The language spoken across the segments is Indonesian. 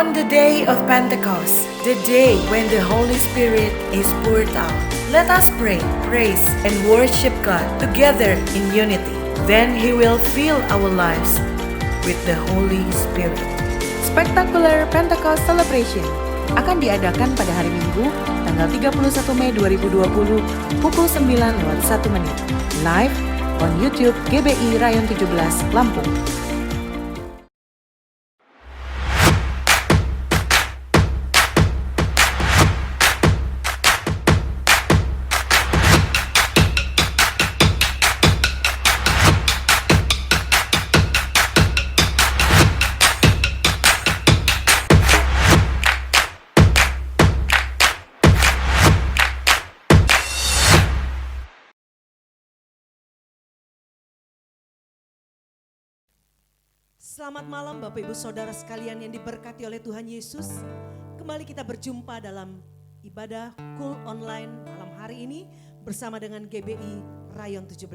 On the day of Pentecost, the day when the Holy Spirit is poured out, let us pray, praise, and worship God together in unity. Then He will fill our lives with the Holy Spirit. Spectacular Pentecost Celebration akan diadakan pada hari Minggu, tanggal 31 Mei 2020, pukul 9:01, live on YouTube GBI Rayon 17 Lampung. Selamat malam Bapak Ibu Saudara sekalian yang diberkati oleh Tuhan Yesus. Kembali kita berjumpa dalam ibadah Cool Online malam hari ini bersama dengan GBI Rayon 17.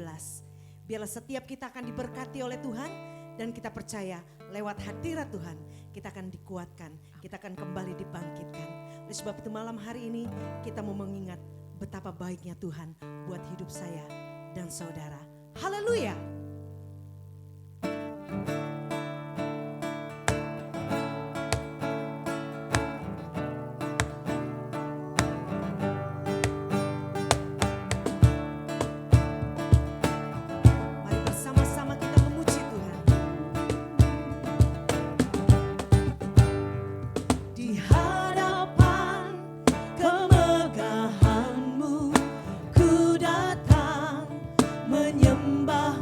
Biarlah setiap kita akan diberkati oleh Tuhan dan kita percaya lewat hadirat Tuhan kita akan dikuatkan, kita akan kembali dibangkitkan. Oleh sebab itu malam hari ini kita mau mengingat betapa baiknya Tuhan buat hidup saya dan saudara. Haleluya. Menyembah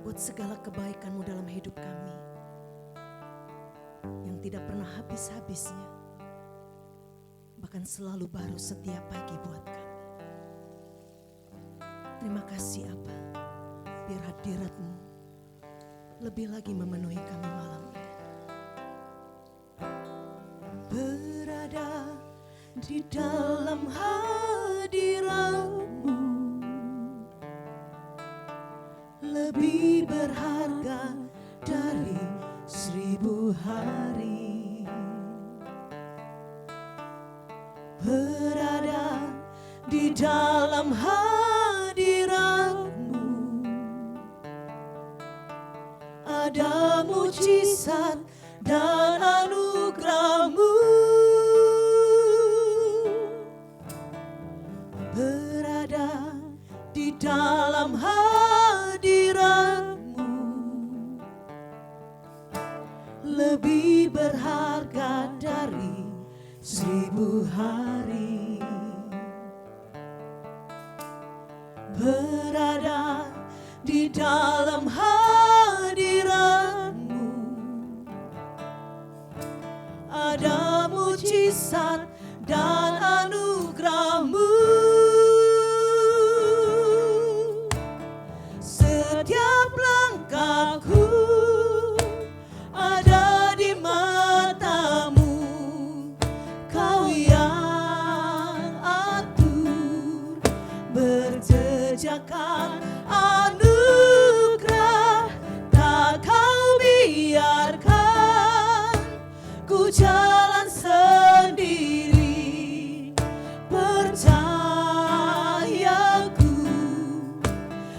buat segala kebaikan-Mu dalam hidup kami yang tidak pernah habis-habisnya, bahkan selalu baru setiap pagi buat kami. Terima kasih Aba, biar hadirat-Mu lebih lagi memenuhi kami malam ini. Berada di dalam hadirat-Mu lebih berharga dari 1000 hari. Berada di dalam hadirat-Mu ada mujizat dan anugerah-Mu. Berada di dalam hadirat-Mu lebih berharga dari 1000 hari. Berada di dalam hadirat-Mu ada mujizat dan anugerah-Mu. Setiap langkahku ada di mata-Mu, Kau yang atur berjejakan anugerah. Tak Kau biarkan ku jalan sendiri, percayaku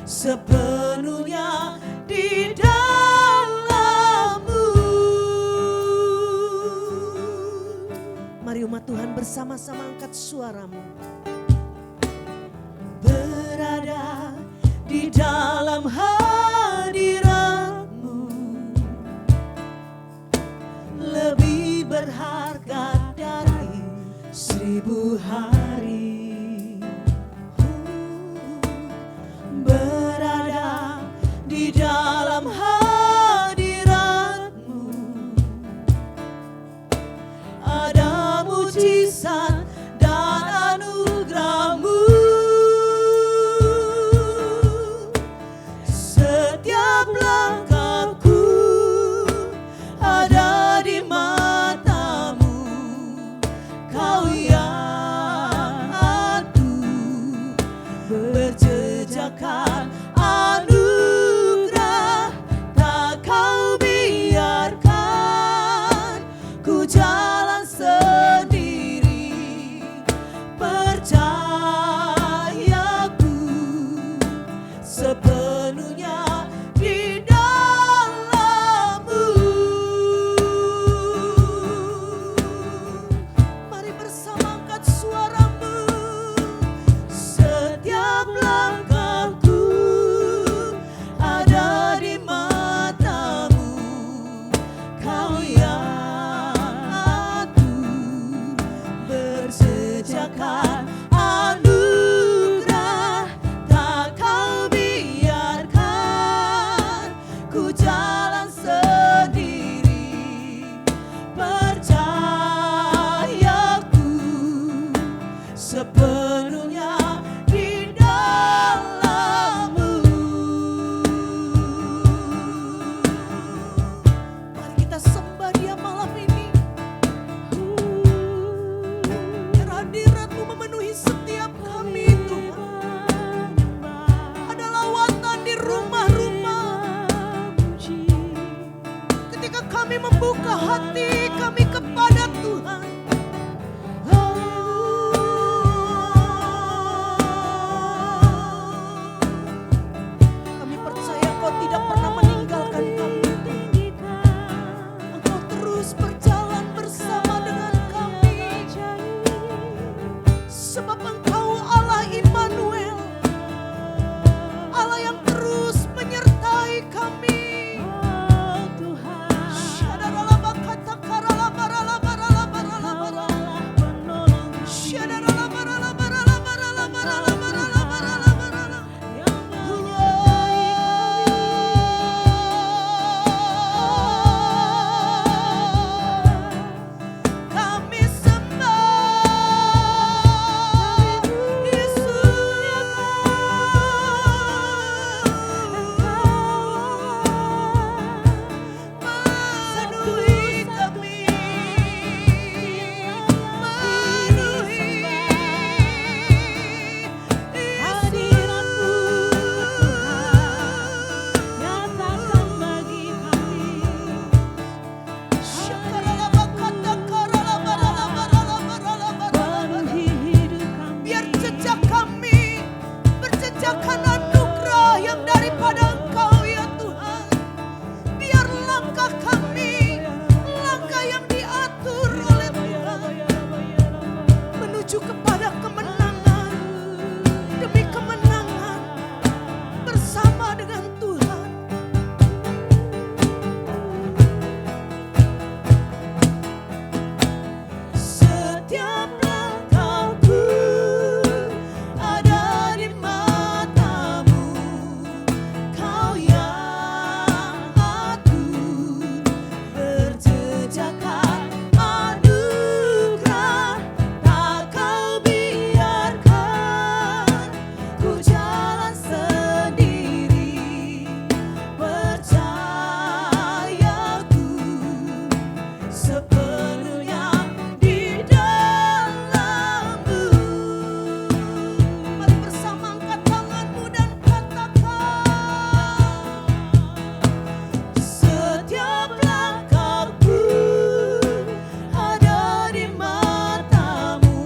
sepenuhnya di dalam-Mu. Mari umat Tuhan bersama-sama angkat suaramu. Berada di dalam hadirat-Mu lebih berharga dari 1000 hari. Berada di dalam hadirat-Mu ada mujizat dan anugerah-Mu. Setiap langkahku ada di mata-Mu, Kau yang atur berjejakan anugerah. Tak Kau biarkan ku jalan sendiri, percayaku sepenuhnya di dalam-Mu. Mari bersama angkat suaramu. Setiap langkahku ada di mata-Mu, Kau yang atur bersejakan anugerah. Tak Kau biarkan ku jalan sendiri, percayaku sepenuhnya di dalam-Mu. Mari kita sembah Dia malam ini. Biar hadirat-Mu memenuhi setiap kami Tuhan. Ada lawatan di rumah-rumah ketika kami membuka hati kami kepada Tuhan. Kami percaya Engkau tidak pernah meninggalkan kami. Engkau terus berjalan bersama dengan kami. Sebab Engkau Allah Immanuel, Allah yang terus menyertai kami. Syadaralah bakata Nyatakan anugerah yang daripada Engkau ya Tuhan. Biar langkah kami, langkah yang diatur oleh Tuhan, menuju kepada kemenangan demi kemenangan bersama dengan Tuhan. Setiap langkahku ada di matamu, Kau yang atur, berjejakkan anugerah, tak Kau biarkan ku jalan sendiri. Percayaku sepenuhnya di dalam-Mu. Mari bersama angkat tanganmu dan katakan, setiap langkahku ada di matamu,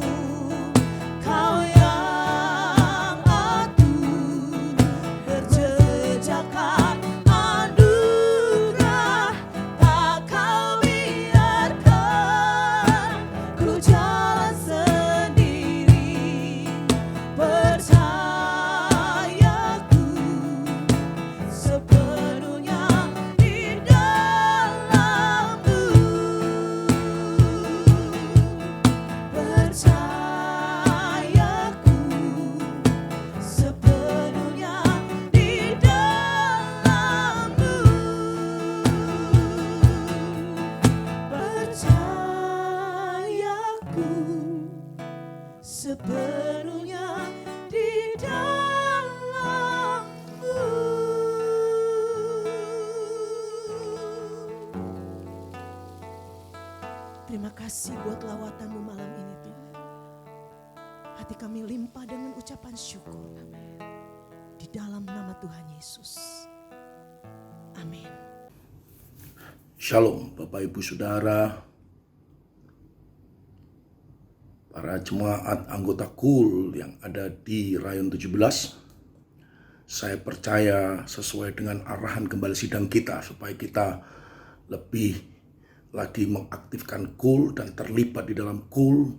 Kau yang atur, berjejakkan anugerah, tak Kau biarkan ku jalan sendiri. Percayaku sepenuhnya di dalam-Mu. Percayaku sepenuhnya di dalam-Mu. Percayaku sepenuhnya di dalam-Mu. Terima kasih buat lawatan-Mu malam ini Tuhan. Hati kami limpah dengan ucapan syukur. Di dalam nama Tuhan Yesus. Amin. Shalom Bapak Ibu Saudara, para jemaat anggota KUL yang ada di Rayon 17. Saya percaya sesuai dengan arahan gembala sidang kita supaya kita lebih lagi mengaktifkan KUL dan terlibat di dalam KUL,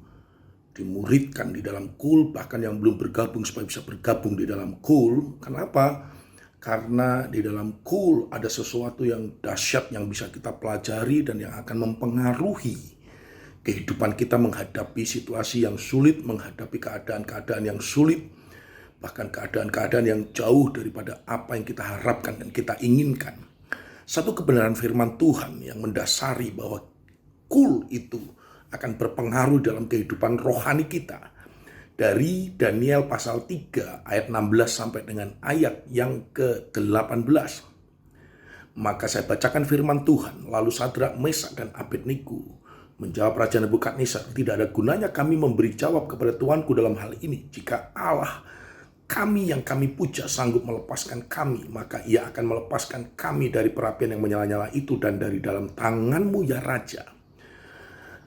dimuridkan di dalam KUL, bahkan yang belum bergabung supaya bisa bergabung di dalam KUL. Kenapa? Karena di dalam KUL ada sesuatu yang dahsyat yang bisa kita pelajari dan yang akan mempengaruhi kehidupan kita menghadapi situasi yang sulit, menghadapi keadaan-keadaan yang sulit, bahkan keadaan-keadaan yang jauh daripada apa yang kita harapkan dan kita inginkan. Satu kebenaran firman Tuhan yang mendasari bahwa KUL itu akan berpengaruh dalam kehidupan rohani kita. Dari Daniel pasal 3 ayat 16 sampai dengan ayat yang ke-18. Maka saya bacakan firman Tuhan, lalu Sadrak, Mesak, dan Abednego menjawab Raja Nebukadnezar, tidak ada gunanya kami memberi jawab kepada Tuanku dalam hal ini. Jika Allah kami yang kami puja sanggup melepaskan kami, maka ia akan melepaskan kami dari perapian yang menyala-nyala itu dan dari dalam tanganmu ya Raja.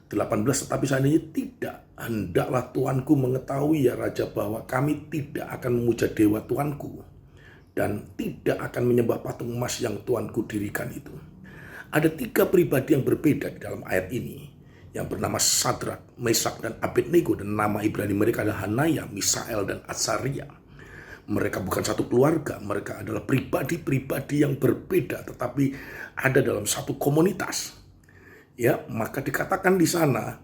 18, tetapi seandainya tidak, hendaklah Tuanku mengetahui ya Raja bahwa kami tidak akan memuja dewa Tuanku dan tidak akan menyembah patung emas yang Tuanku dirikan itu. Ada 3 pribadi yang berbeda di dalam ayat ini, yang bernama Sadrak, Mesak, dan Abednego, dan nama Ibrani mereka adalah Hanaya, Misael, dan Azaria. Mereka bukan satu keluarga, mereka adalah pribadi-pribadi yang berbeda, tetapi ada dalam satu komunitas. Ya, maka dikatakan di sana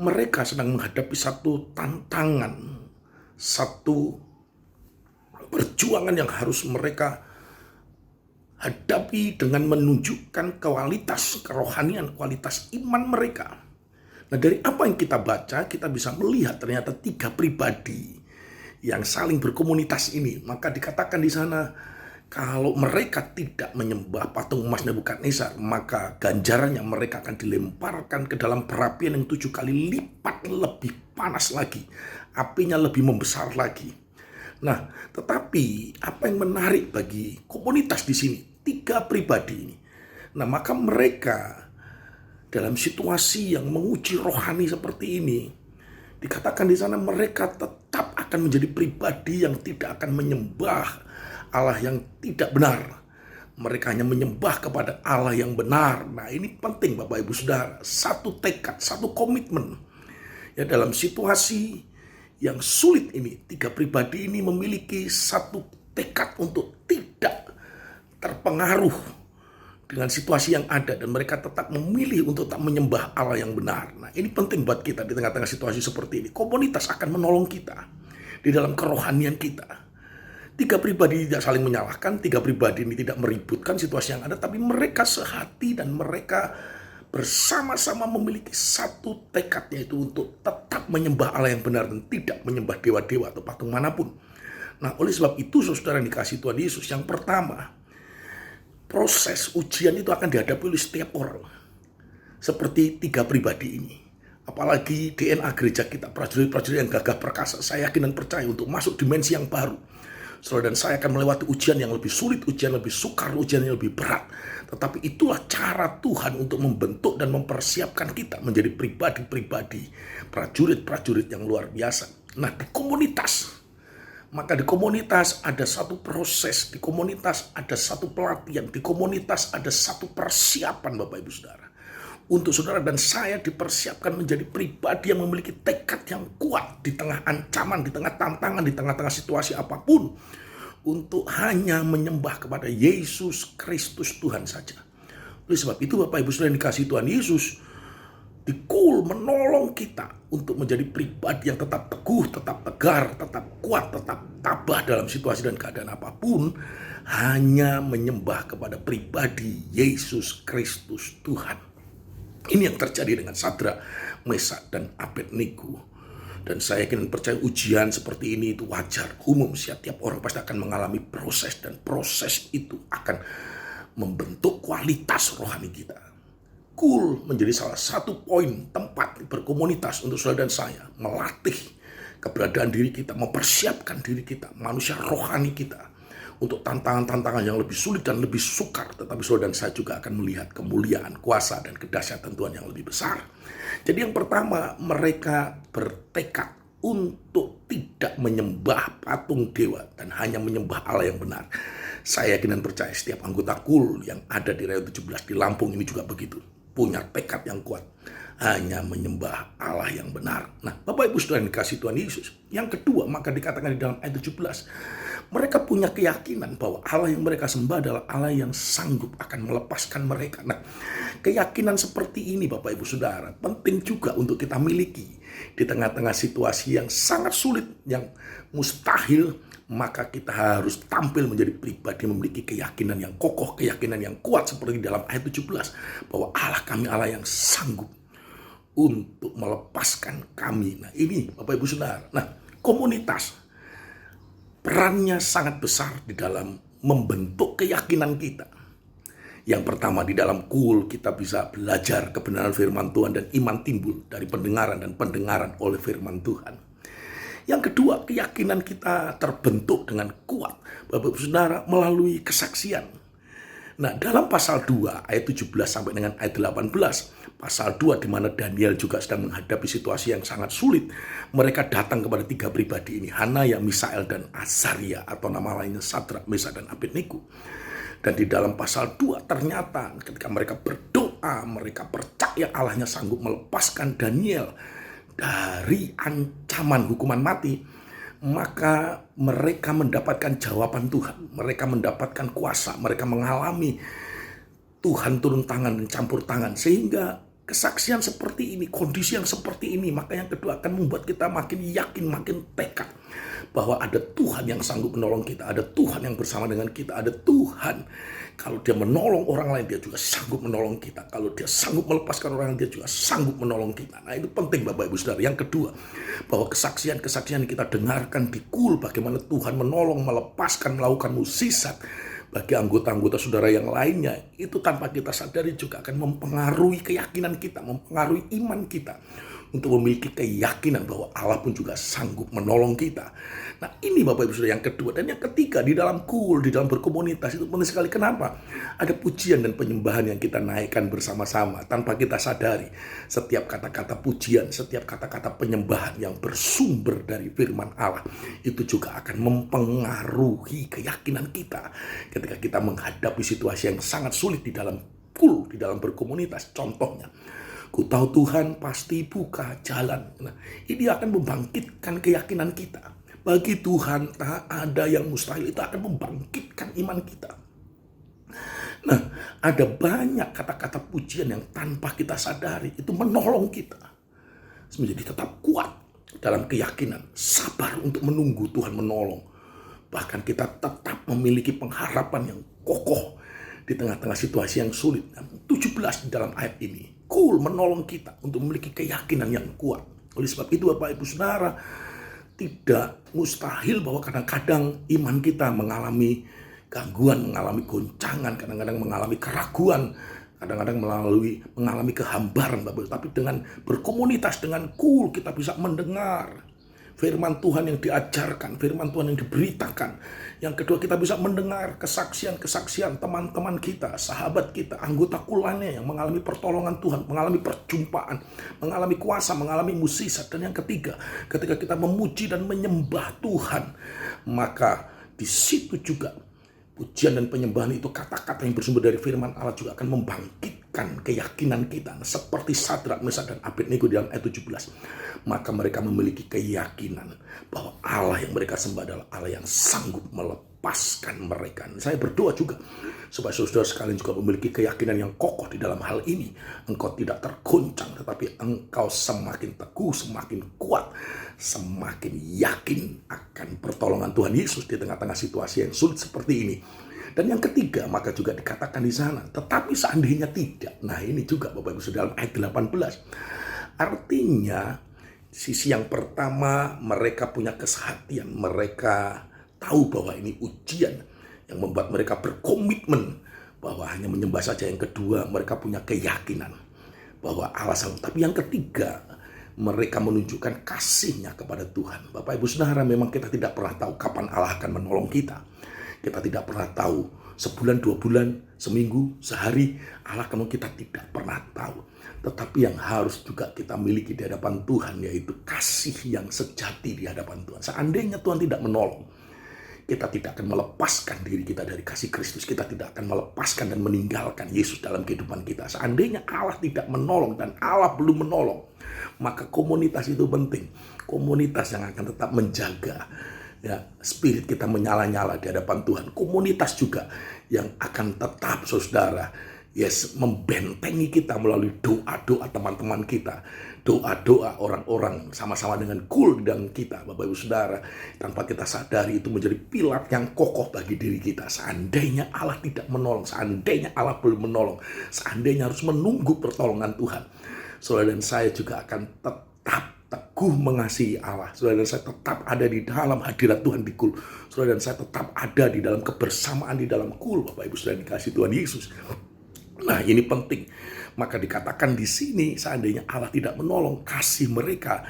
mereka sedang menghadapi satu tantangan, satu perjuangan yang harus mereka hadapi dengan menunjukkan kualitas kerohanian, kualitas iman mereka. Nah, dari apa yang kita baca, kita bisa melihat ternyata 3 pribadi yang saling berkomunitas ini. Maka dikatakan di sana, kalau mereka tidak menyembah patung emas Nebukadnezar, maka ganjarannya mereka akan dilemparkan ke dalam perapian yang 7 kali lipat lebih panas lagi. Apinya lebih membesar lagi. Nah, tetapi apa yang menarik bagi komunitas di sini, 3 pribadi ini. Nah, maka mereka dalam situasi yang menguji rohani seperti ini, dikatakan di sana mereka tetap akan menjadi pribadi yang tidak akan menyembah Allah yang tidak benar. Mereka hanya menyembah kepada Allah yang benar. Nah, ini penting Bapak Ibu Saudara. Satu tekad, satu komitmen. Ya, dalam situasi yang sulit ini, tiga pribadi ini memiliki satu tekad untuk tidak terpengaruh dengan situasi yang ada, dan mereka tetap memilih untuk tak menyembah Allah yang benar. Nah, ini penting buat kita di tengah-tengah situasi seperti ini. Komunitas akan menolong kita di dalam kerohanian kita. Tiga pribadi tidak saling menyalahkan, tiga pribadi ini tidak meributkan situasi yang ada, tapi mereka sehati dan mereka bersama-sama memiliki satu tekad, yaitu untuk tetap menyembah Allah yang benar dan tidak menyembah dewa-dewa atau patung manapun. Nah, oleh sebab itu saudara yang dikasihi Tuhan Yesus, yang pertama, proses ujian itu akan dihadapi oleh setiap orang. Seperti tiga pribadi ini. Apalagi DNA gereja kita, prajurit-prajurit yang gagah perkasa, saya yakin dan percaya untuk masuk dimensi yang baru. Saudara dan saya akan melewati ujian yang lebih sulit, ujian lebih sukar, ujian yang lebih berat. Tetapi itulah cara Tuhan untuk membentuk dan mempersiapkan kita menjadi pribadi-pribadi, prajurit-prajurit yang luar biasa. Nah, di komunitas, maka di komunitas ada satu proses, di komunitas ada satu pelatihan, di komunitas ada satu persiapan Bapak Ibu Saudara. Untuk saudara dan saya dipersiapkan menjadi pribadi yang memiliki tekad yang kuat di tengah ancaman, di tengah tantangan, di tengah-tengah situasi apapun. Untuk hanya menyembah kepada Yesus Kristus Tuhan saja. Oleh sebab itu Bapak Ibu Saudara yang dikasihi Tuhan Yesus, Cool menolong kita untuk menjadi pribadi yang tetap teguh, tetap tegar, tetap kuat, tetap tabah dalam situasi dan keadaan apapun. Hanya menyembah kepada pribadi Yesus Kristus Tuhan. Ini yang terjadi dengan Sadrak, Mesak, dan Abednego. Dan saya yakin dan percaya ujian seperti ini itu wajar, umum. Setiap orang pasti akan mengalami proses, dan proses itu akan membentuk kualitas rohani kita. Cool menjadi salah satu poin tempat berkomunitas untuk saudara dan saya. Melatih keberadaan diri kita, mempersiapkan diri kita, manusia rohani kita, untuk tantangan-tantangan yang lebih sulit dan lebih sukar. Tetapi saudara dan saya juga akan melihat kemuliaan, kuasa, dan kedahsyatan Tuhan yang lebih besar. Jadi yang pertama, mereka bertekad untuk tidak menyembah patung dewa dan hanya menyembah Allah yang benar. Saya yakin dan percaya setiap anggota Cool yang ada di Rayon 17 di Lampung ini juga begitu. Punya tekad yang kuat. Hanya menyembah Allah yang benar. Nah, Bapak Ibu Saudara yang dikasihi Tuhan Yesus. Yang kedua, maka dikatakan di dalam ayat 17. Mereka punya keyakinan bahwa Allah yang mereka sembah adalah Allah yang sanggup akan melepaskan mereka. Nah, keyakinan seperti ini Bapak Ibu Saudara penting juga untuk kita miliki di tengah-tengah situasi yang sangat sulit, yang mustahil. Maka kita harus tampil menjadi pribadi memiliki keyakinan yang kokoh, keyakinan yang kuat seperti dalam ayat 17. Bahwa Allah kami Allah yang sanggup untuk melepaskan kami. Nah, ini Bapak Ibu Saudara. Nah, komunitas perannya sangat besar di dalam membentuk keyakinan kita. Yang pertama, di dalam Cool kita bisa belajar kebenaran firman Tuhan dan iman timbul dari pendengaran dan pendengaran oleh firman Tuhan. Yang kedua, keyakinan kita terbentuk dengan kuat, Bapak Ibu Saudara, melalui kesaksian. Nah, dalam pasal 2 ayat 17 sampai dengan ayat 18, pasal 2 di mana Daniel juga sedang menghadapi situasi yang sangat sulit. Mereka datang kepada tiga pribadi ini, Hanaya, Misael, dan Azaria, atau nama lainnya Sadrak, Mesak, dan Abednego. Dan di dalam pasal 2 ternyata ketika mereka berdoa, mereka percaya Allahnya sanggup melepaskan Daniel dari ancaman hukuman mati, maka mereka mendapatkan jawaban Tuhan. Mereka mendapatkan kuasa, mereka mengalami Tuhan turun tangan dan campur tangan. Sehingga kesaksian seperti ini, kondisi yang seperti ini, maka yang kedua akan membuat kita makin yakin, makin tekad bahwa ada Tuhan yang sanggup menolong kita, ada Tuhan yang bersama dengan kita, ada Tuhan. Kalau dia menolong orang lain, dia juga sanggup menolong kita. Kalau dia sanggup melepaskan orang lain, dia juga sanggup menolong kita. Nah, itu penting Bapak Ibu Saudara. Yang kedua, bahwa kesaksian-kesaksian yang kita dengarkan di Cool, bagaimana Tuhan menolong, melepaskan, melakukan mukjizat bagi anggota-anggota saudara yang lainnya, itu tanpa kita sadari juga akan mempengaruhi keyakinan kita, mempengaruhi iman kita untuk memiliki keyakinan bahwa Allah pun juga sanggup menolong kita. Nah, ini Bapak Ibu Saudara yang kedua. Dan yang ketiga, di dalam di dalam berkomunitas itu penting sekali. Kenapa? Ada pujian dan penyembahan yang kita naikkan bersama-sama tanpa kita sadari. Setiap kata-kata pujian, setiap kata-kata penyembahan yang bersumber dari firman Allah itu juga akan mempengaruhi keyakinan kita ketika kita menghadapi situasi yang sangat sulit di dalam di dalam berkomunitas. Contohnya, ku tahu Tuhan pasti buka jalan. Nah, ini akan membangkitkan keyakinan kita. Bagi Tuhan tak ada yang mustahil. Itu akan membangkitkan iman kita. Nah, ada banyak kata-kata pujian yang tanpa kita sadari itu menolong kita menjadi tetap kuat dalam keyakinan, sabar untuk menunggu Tuhan menolong. Bahkan kita tetap memiliki pengharapan yang kokoh di tengah-tengah situasi yang sulit. 17 di dalam ayat ini, menolong kita untuk memiliki keyakinan yang kuat. Oleh sebab itu Bapak Ibu Saudara, tidak mustahil bahwa kadang-kadang iman kita mengalami gangguan, mengalami goncangan, kadang-kadang mengalami keraguan, kadang-kadang mengalami kehambaran Bapak. Tapi dengan berkomunitas, dengan kita bisa mendengar firman Tuhan yang diajarkan, firman Tuhan yang diberitakan. Yang kedua, kita bisa mendengar kesaksian-kesaksian teman-teman kita, sahabat kita, anggota lainnya yang mengalami pertolongan Tuhan, mengalami perjumpaan, mengalami kuasa, mengalami mukjizat. Dan yang ketiga, ketika kita memuji dan menyembah Tuhan, maka di situ juga pujian dan penyembahan itu, kata-kata yang bersumber dari firman Allah juga akan membangkitkan keyakinan kita. Seperti Sadrak, Mesak, dan Abednego di dalam ayat 17. Maka mereka memiliki keyakinan bahwa Allah yang mereka sembah adalah Allah yang sanggup melepaskan mereka. Saya berdoa juga supaya saudara sekalian juga memiliki keyakinan yang kokoh di dalam hal ini. Engkau tidak tergoncang, tetapi engkau semakin teguh, semakin kuat, semakin yakin akan pertolongan Tuhan Yesus di tengah-tengah situasi yang sulit seperti ini. Dan yang ketiga, maka juga dikatakan di sana, tetapi seandainya tidak. Nah, ini juga Bapak Ibu Saudara dalam ayat 18. Artinya, sisi yang pertama, mereka punya kesehatian, mereka tahu bahwa ini ujian yang membuat mereka berkomitmen bahwa hanya menyembah saja. Yang kedua, mereka punya keyakinan bahwa Allah sanggup. Tapi yang ketiga, mereka menunjukkan kasihnya kepada Tuhan. Bapak Ibu Saudara, memang kita tidak pernah tahu kapan Allah akan menolong kita. Kita tidak pernah tahu sebulan, 2 bulan, seminggu, sehari Allah akan, kita tidak pernah tahu. Tetapi yang harus juga kita miliki di hadapan Tuhan, yaitu kasih yang sejati di hadapan Tuhan. Seandainya Tuhan tidak menolong, kita tidak akan melepaskan diri kita dari kasih Kristus. Kita tidak akan melepaskan dan meninggalkan Yesus dalam kehidupan kita. Seandainya Allah tidak menolong dan Allah belum menolong, maka komunitas itu penting. Komunitas yang akan tetap menjaga spirit kita menyala-nyala di hadapan Tuhan. Komunitas juga yang akan tetap, saudara, membentengi kita melalui doa-doa teman-teman kita, doa-doa orang-orang sama-sama dengan dan kita, Bapak Ibu Saudara, tanpa kita sadari itu menjadi pilar yang kokoh bagi diri kita. Seandainya Allah tidak menolong, seandainya Allah belum menolong, seandainya harus menunggu pertolongan Tuhan, saudara dan saya juga akan tetap teguh mengasihi Allah. Saudara dan saya tetap ada di dalam hadirat Tuhan di Saudara dan saya tetap ada di dalam kebersamaan di dalam Bapak Ibu Saudara dikasih Tuhan Yesus. Nah, ini penting. Maka dikatakan di sini, seandainya Allah tidak menolong, kasih mereka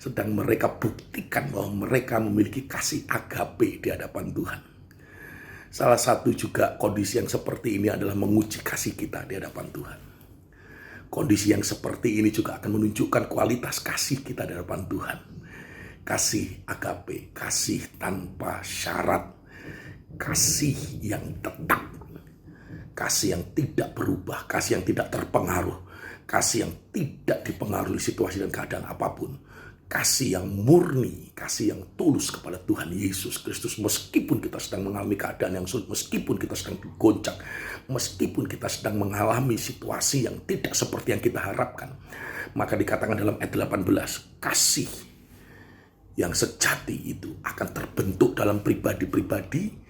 sedang mereka buktikan bahwa mereka memiliki kasih agape di hadapan Tuhan. Salah satu juga kondisi yang seperti ini adalah menguji kasih kita di hadapan Tuhan. Kondisi yang seperti ini juga akan menunjukkan kualitas kasih kita di hadapan Tuhan. Kasih agape, kasih tanpa syarat, kasih yang tetap, kasih yang tidak berubah, kasih yang tidak terpengaruh, kasih yang tidak dipengaruhi situasi dan keadaan apapun, kasih yang murni, kasih yang tulus kepada Tuhan Yesus Kristus. Meskipun kita sedang mengalami keadaan yang sulit, meskipun kita sedang digoncang, meskipun kita sedang mengalami situasi yang tidak seperti yang kita harapkan, maka dikatakan dalam ayat 18, kasih yang sejati itu akan terbentuk dalam pribadi-pribadi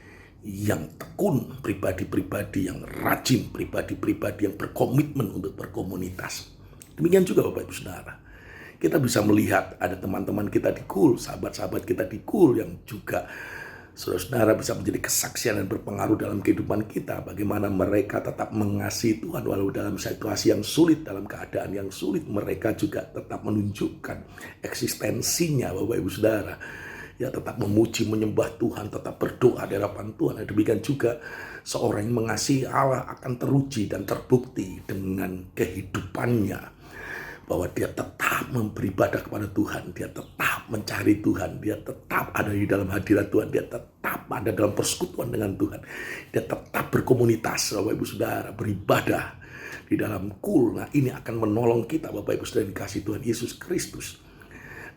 yang tekun, pribadi-pribadi yang rajin, pribadi-pribadi yang berkomitmen untuk berkomunitas. Demikian juga Bapak Ibu Saudara, kita bisa melihat ada teman-teman kita di sahabat-sahabat kita di yang juga saudara-saudara bisa menjadi kesaksian dan berpengaruh dalam kehidupan kita. Bagaimana mereka tetap mengasihi Tuhan walau dalam situasi yang sulit, dalam keadaan yang sulit. Mereka juga tetap menunjukkan eksistensinya, Bapak Ibu Saudara. Ya, tetap memuji, menyembah Tuhan, tetap berdoa di hadapan Tuhan. Dan demikian juga seorang yang mengasihi Allah akan teruji dan terbukti dengan kehidupannya. Bahwa dia tetap beribadah kepada Tuhan, dia tetap mencari Tuhan, dia tetap ada di dalam hadirat Tuhan, dia tetap ada dalam persekutuan dengan Tuhan, dia tetap berkomunitas, Bapak Ibu Saudara, beribadah di dalam kul. Nah, ini akan menolong kita, Bapak Ibu Saudara, dikasih Tuhan Yesus Kristus.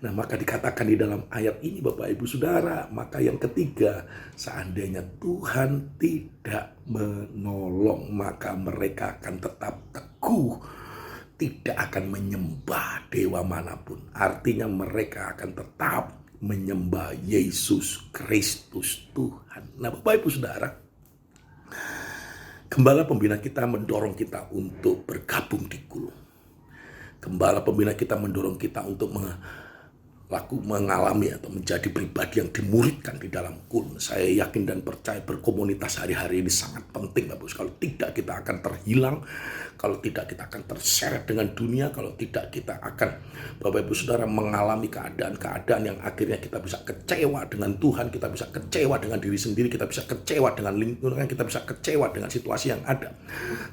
Nah, maka dikatakan di dalam ayat ini, Bapak Ibu Saudara, maka yang ketiga, seandainya Tuhan tidak menolong, maka mereka akan tetap teguh, tidak akan menyembah dewa manapun. Artinya mereka akan tetap menyembah Yesus Kristus Tuhan. Nah, Bapak Ibu Saudara, gembala pembina kita mendorong kita untuk bergabung di kul. Gembala pembina kita mendorong kita untuk mengalami atau menjadi pribadi yang dimuridkan di dalam kul. Saya yakin dan percaya berkomunitas hari-hari ini sangat penting, Bapak. Kalau tidak kita akan terhilang, kalau tidak kita akan terseret dengan dunia, kalau tidak kita akan, Bapak Ibu Saudara, mengalami keadaan-keadaan yang akhirnya kita bisa kecewa dengan Tuhan, kita bisa kecewa dengan diri sendiri, kita bisa kecewa dengan lingkungan, kita bisa kecewa dengan situasi yang ada.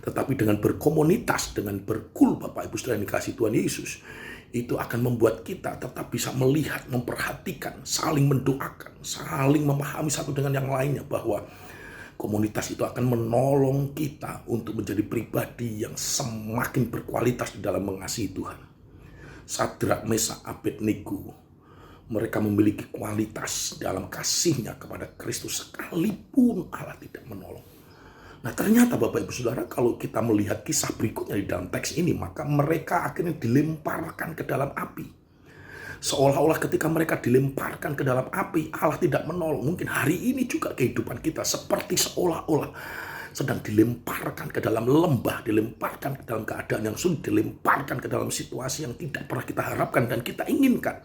Tetapi dengan berkomunitas, dengan berkul, Bapak Ibu Saudara yang dikasih Tuhan Yesus, itu akan membuat kita tetap bisa melihat, memperhatikan, saling mendoakan, saling memahami satu dengan yang lainnya, bahwa komunitas itu akan menolong kita untuk menjadi pribadi yang semakin berkualitas di dalam mengasihi Tuhan. Sadrak, Mesak, Abednego, mereka memiliki kualitas dalam kasihnya kepada Kristus sekalipun Allah tidak menolong. Nah, ternyata Bapak Ibu Saudara, kalau kita melihat kisah berikutnya di dalam teks ini, maka mereka akhirnya dilemparkan ke dalam api. Seolah-olah ketika mereka dilemparkan ke dalam api, Allah tidak menolong. Mungkin hari ini juga kehidupan kita seperti seolah-olah sedang dilemparkan ke dalam lembah, dilemparkan ke dalam keadaan yang sulit, dilemparkan ke dalam situasi yang tidak pernah kita harapkan dan kita inginkan.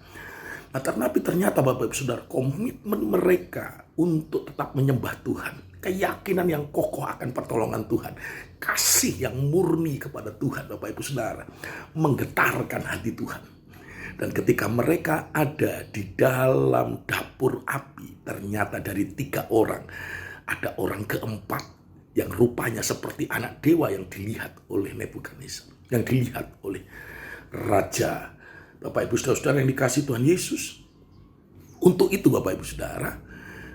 Nah, tapi ternyata Bapak Ibu Saudara, komitmen mereka untuk tetap menyembah Tuhan, keyakinan yang kokoh akan pertolongan Tuhan, kasih yang murni kepada Tuhan, Bapak Ibu Saudara, menggetarkan hati Tuhan. Dan ketika mereka ada di dalam dapur api, ternyata dari 3 orang, ada orang keempat yang rupanya seperti anak dewa yang dilihat oleh Nebukadnezar, yang dilihat oleh Raja. Bapak Ibu Saudara yang dikasih Tuhan Yesus. Untuk itu Bapak Ibu Saudara,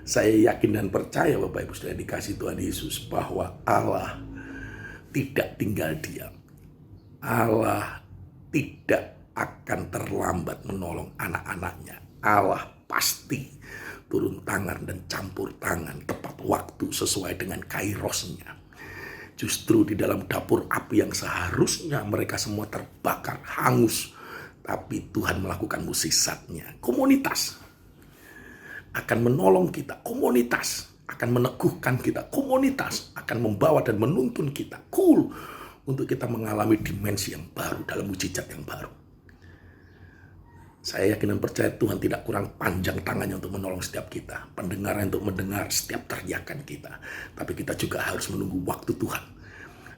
saya yakin dan percaya Bapak Ibu Saudara yang dikasih Tuhan Yesus, bahwa Allah tidak tinggal diam. Allah tidak akan terlambat menolong anak-anaknya. Allah pasti turun tangan dan campur tangan tepat waktu sesuai dengan kairosnya. Justru di dalam dapur api yang seharusnya mereka semua terbakar, hangus, tapi Tuhan melakukan mukjizatnya. Komunitas akan menolong kita, komunitas akan meneguhkan kita, komunitas akan membawa dan menuntun kita untuk kita mengalami dimensi yang baru dalam mukjizat yang baru. Saya yakin dan percaya Tuhan tidak kurang panjang tangannya untuk menolong setiap kita, pendengaran untuk mendengar setiap teriakan kita, tapi kita juga harus menunggu waktu Tuhan.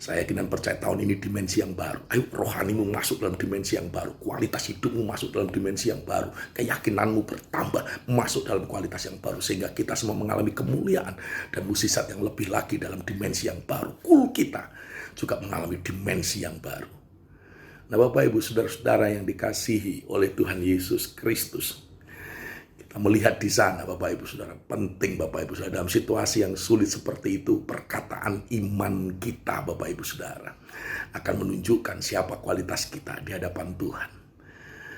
Saya yakin dan percaya tahun ini dimensi yang baru. Ayo, rohanimu masuk dalam dimensi yang baru. Kualitas hidupmu masuk dalam dimensi yang baru. Keyakinanmu bertambah, masuk dalam kualitas yang baru. Sehingga kita semua mengalami kemuliaan dan mukjizat yang lebih lagi dalam dimensi yang baru. Kul kita juga mengalami dimensi yang baru. Nah, Bapak Ibu Saudara-saudara yang dikasihi oleh Tuhan Yesus Kristus, melihat di sana Bapak Ibu Saudara, penting Bapak Ibu Saudara, dalam situasi yang sulit seperti itu, perkataan iman kita Bapak Ibu Saudara akan menunjukkan siapa kualitas kita di hadapan Tuhan.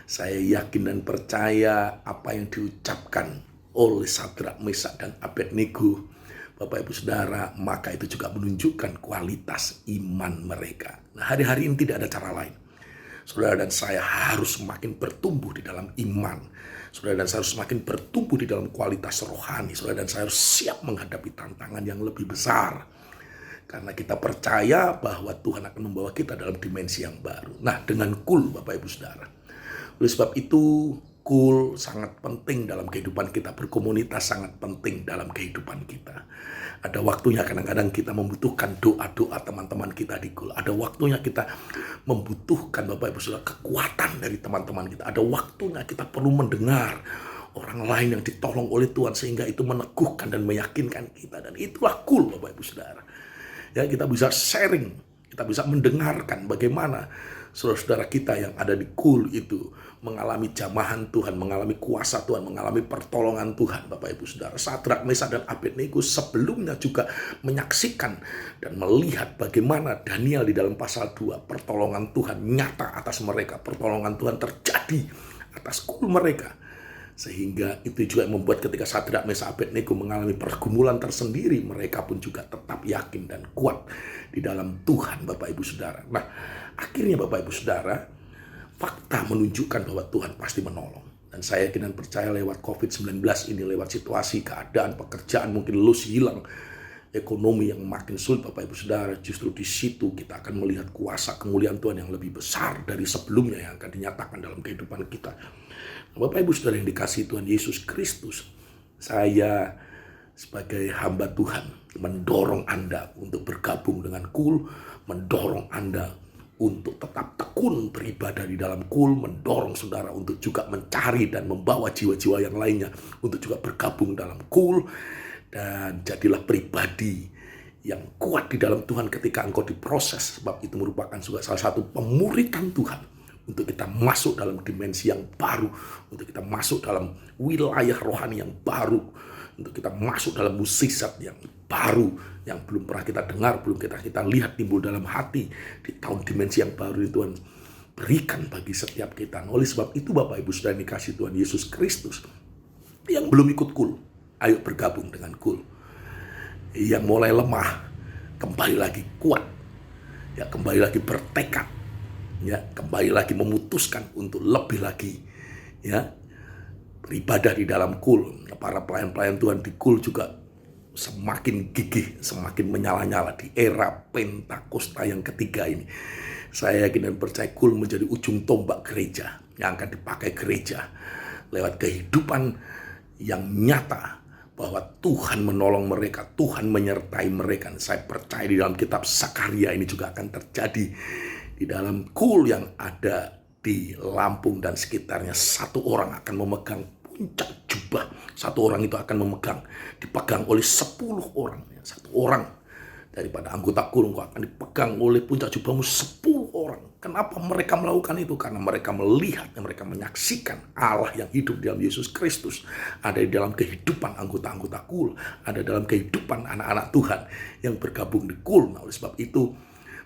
Saya yakin dan percaya apa yang diucapkan oleh Sadrak, Mesak, dan Abednego Bapak Ibu Saudara, maka itu juga menunjukkan kualitas iman mereka. Nah, hari-hari ini tidak ada cara lain. Saudara dan saya harus semakin bertumbuh di dalam iman. Saudara dan saya harus semakin bertumbuh di dalam kualitas rohani. Saudara dan saya harus siap menghadapi tantangan yang lebih besar. Karena kita percaya bahwa Tuhan akan membawa kita dalam dimensi yang baru. Nah, dengan kul Bapak Ibu Saudara. Oleh sebab itu, Cool sangat penting dalam kehidupan kita, berkomunitas sangat penting dalam kehidupan kita. Ada waktunya kadang-kadang kita membutuhkan doa-doa teman-teman kita di Cool. Ada waktunya kita membutuhkan Bapak Ibu Saudara kekuatan dari teman-teman kita. Ada waktunya kita perlu mendengar orang lain yang ditolong oleh Tuhan sehingga itu meneguhkan dan meyakinkan kita. Dan itulah Cool Bapak Ibu Saudara. Ya, kita bisa sharing, kita bisa mendengarkan bagaimana saudara-saudara kita yang ada di Cool itu mengalami jamahan Tuhan, mengalami kuasa Tuhan, mengalami pertolongan Tuhan. Bapak Ibu Saudara, Sadrak, Mesak, dan Abednego sebelumnya juga menyaksikan dan melihat bagaimana Daniel di dalam pasal 2, pertolongan Tuhan nyata atas mereka, pertolongan Tuhan terjadi atas Cool mereka. Sehingga itu juga yang membuat ketika Sadrak, Mesak, Abednego mengalami pergumulan tersendiri, mereka pun juga tetap yakin dan kuat di dalam Tuhan, Bapak Ibu Saudara. Nah, akhirnya Bapak Ibu Saudara, fakta menunjukkan bahwa Tuhan pasti menolong. Dan saya yakin dan percaya lewat COVID-19 ini, lewat situasi, keadaan, pekerjaan mungkin lulus hilang, ekonomi yang makin sulit Bapak Ibu Saudara, justru di situ kita akan melihat kuasa kemuliaan Tuhan yang lebih besar dari sebelumnya yang akan dinyatakan dalam kehidupan kita. Bapak Ibu Saudara yang dikasihi Tuhan Yesus Kristus, saya sebagai hamba Tuhan mendorong Anda untuk bergabung dengan Cool, mendorong Anda untuk tetap tekun beribadah di dalam Cool, mendorong saudara untuk juga mencari dan membawa jiwa-jiwa yang lainnya untuk juga bergabung dalam Cool. Dan jadilah pribadi yang kuat di dalam Tuhan ketika engkau diproses, sebab itu merupakan juga salah satu pemuritan Tuhan untuk kita masuk dalam dimensi yang baru, untuk kita masuk dalam wilayah rohani yang baru, untuk kita masuk dalam mukjizat yang baru, yang belum pernah kita dengar, belum kita lihat timbul dalam hati di tahun dimensi yang baru itu Tuhan berikan bagi setiap kita. Oleh sebab itu Bapak Ibu Saudara dikasihi Tuhan Yesus Kristus, yang belum ikut Cool, ayo bergabung dengan Cool. Yang mulai lemah, kembali lagi kuat, ya kembali lagi bertekad, ya kembali lagi memutuskan untuk lebih lagi, ya beribadah di dalam Cool. Para pelayan-pelayan Tuhan di Cool juga semakin gigih, semakin menyala-nyala di era Pentakosta yang ketiga ini. Saya yakin dan percaya Cool menjadi ujung tombak gereja yang akan dipakai gereja lewat kehidupan yang nyata bahwa Tuhan menolong mereka, Tuhan menyertai mereka. Saya percaya di dalam kitab Sakaria ini juga akan terjadi di dalam Cool yang ada di Lampung dan sekitarnya. Satu orang akan memegang puncak jubah, satu orang itu akan dipegang oleh 10 orang. Satu orang daripada anggota Cool akan dipegang oleh puncak jubahmu 10 orang. Kenapa mereka melakukan itu? Karena mereka melihat dan mereka menyaksikan Allah yang hidup di dalam Yesus Kristus ada di dalam kehidupan anggota-anggota Cool, ada dalam kehidupan anak-anak Tuhan yang bergabung di Cool. Nah, oleh sebab itu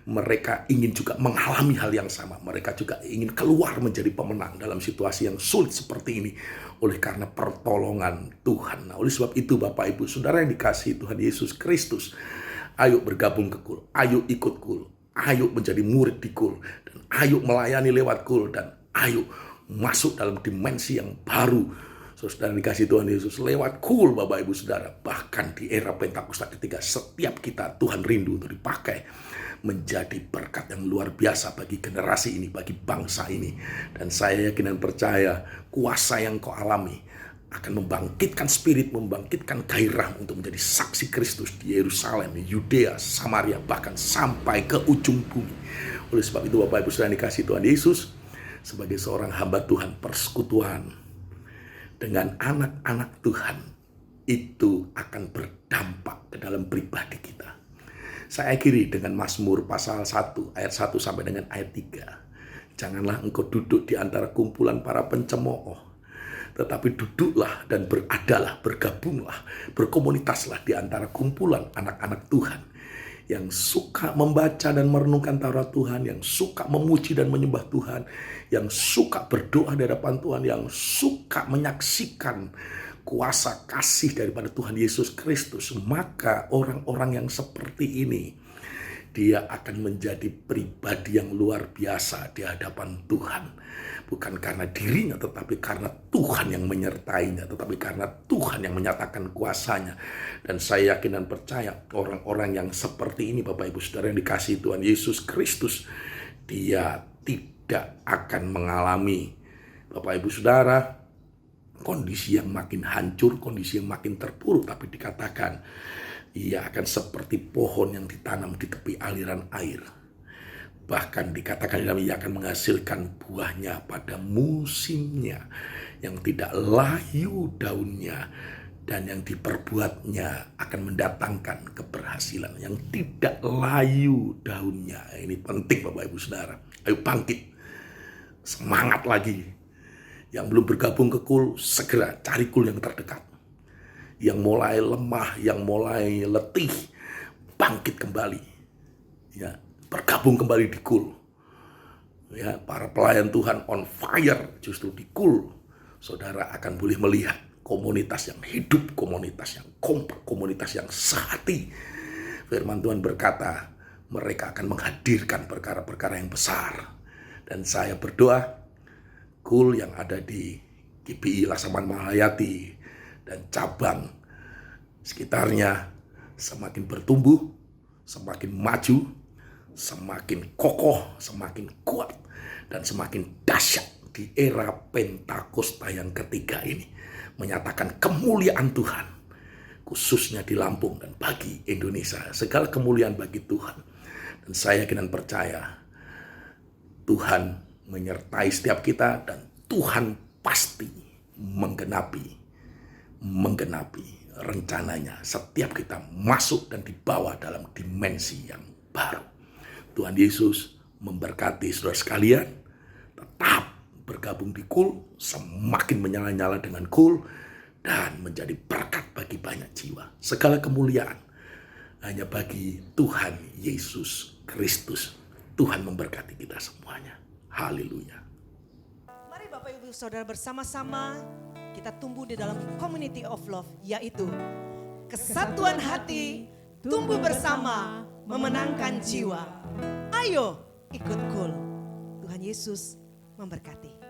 mereka ingin juga mengalami hal yang sama. Mereka juga ingin keluar menjadi pemenang dalam situasi yang sulit seperti ini oleh karena pertolongan Tuhan. Nah, oleh sebab itu Bapak Ibu Saudara yang dikasihi Tuhan Yesus Kristus, ayo bergabung ke Cool, ayo ikut Cool, ayo menjadi murid di Cool, dan ayo melayani lewat Cool, dan ayo masuk dalam dimensi yang baru. Saudara dikasihi Tuhan Yesus, lewat Cool Bapak Ibu Saudara, bahkan di era Pentakosta ketiga, setiap kita Tuhan rindu untuk dipakai menjadi berkat yang luar biasa bagi generasi ini, bagi bangsa ini. Dan saya yakin dan percaya kuasa yang kau alami akan membangkitkan spirit, membangkitkan gairah untuk menjadi saksi Kristus di Yerusalem, di Yudea, Samaria, bahkan sampai ke ujung bumi. Oleh sebab itu Bapak Ibu Saudara dikasihi Tuhan Yesus, sebagai seorang hamba Tuhan, persekutuan dengan anak-anak Tuhan itu akan berdampak ke dalam pribadi kita. Saya akhiri dengan Mazmur pasal 1 ayat 1 sampai dengan ayat 3. Janganlah engkau duduk di antara kumpulan para pencemooh, tetapi duduklah dan beradalah, bergabunglah, berkomunitaslah di antara kumpulan anak-anak Tuhan yang suka membaca dan merenungkan Taurat Tuhan, yang suka memuji dan menyembah Tuhan, yang suka berdoa di hadapan Tuhan, yang suka menyaksikan kuasa kasih daripada Tuhan Yesus Kristus. Maka orang-orang yang seperti ini, dia akan menjadi pribadi yang luar biasa di hadapan Tuhan. Bukan karena dirinya, tetapi karena Tuhan yang menyertainya, tetapi karena Tuhan yang menyatakan kuasanya. Dan saya yakin dan percaya orang-orang yang seperti ini Bapak Ibu Saudara yang dikasihi Tuhan Yesus Kristus, dia tidak akan mengalami Bapak Ibu Saudara kondisi yang makin hancur, kondisi yang makin terpuruk, tapi dikatakan ia akan seperti pohon yang ditanam di tepi aliran air. Bahkan dikatakan dalam ia akan menghasilkan buahnya pada musimnya, yang tidak layu daunnya, dan yang diperbuatnya akan mendatangkan keberhasilan. Yang tidak layu daunnya. Ini penting Bapak Ibu Saudara. Ayo bangkit, semangat lagi. Yang belum bergabung ke KUL, segera cari KUL yang terdekat. Yang mulai lemah, yang mulai letih, bangkit kembali. Ya, bergabung kembali di KUL. Ya, para pelayan Tuhan on fire justru di KUL. Saudara akan boleh melihat komunitas yang hidup, komunitas yang kompak, komunitas yang sehati. Firman Tuhan berkata, mereka akan menghadirkan perkara-perkara yang besar. Dan saya berdoa, KUL yang ada di GBI Laksaman Mahayati dan cabang sekitarnya semakin bertumbuh, semakin maju, semakin kokoh, semakin kuat, dan semakin dahsyat di era Pentakosta yang ketiga ini. Menyatakan kemuliaan Tuhan, khususnya di Lampung dan bagi Indonesia. Segala kemuliaan bagi Tuhan. Dan saya yakin dan percaya, Tuhan menyertai setiap kita, dan Tuhan pasti menggenapi rencananya. Setiap kita masuk dan dibawa dalam dimensi yang baru. Tuhan Yesus memberkati saudara sekalian. Tetap bergabung di KUL, semakin menyala-nyala dengan KUL, dan menjadi berkat bagi banyak jiwa. Segala kemuliaan hanya bagi Tuhan Yesus Kristus. Tuhan memberkati kita semuanya. Haleluya. Mari Bapak Ibu Saudara bersama-sama kita tumbuh di dalam community of love, yaitu kesatuan hati, tumbuh bersama, memenangkan jiwa. Ayo ikut KUL. Tuhan Yesus memberkati.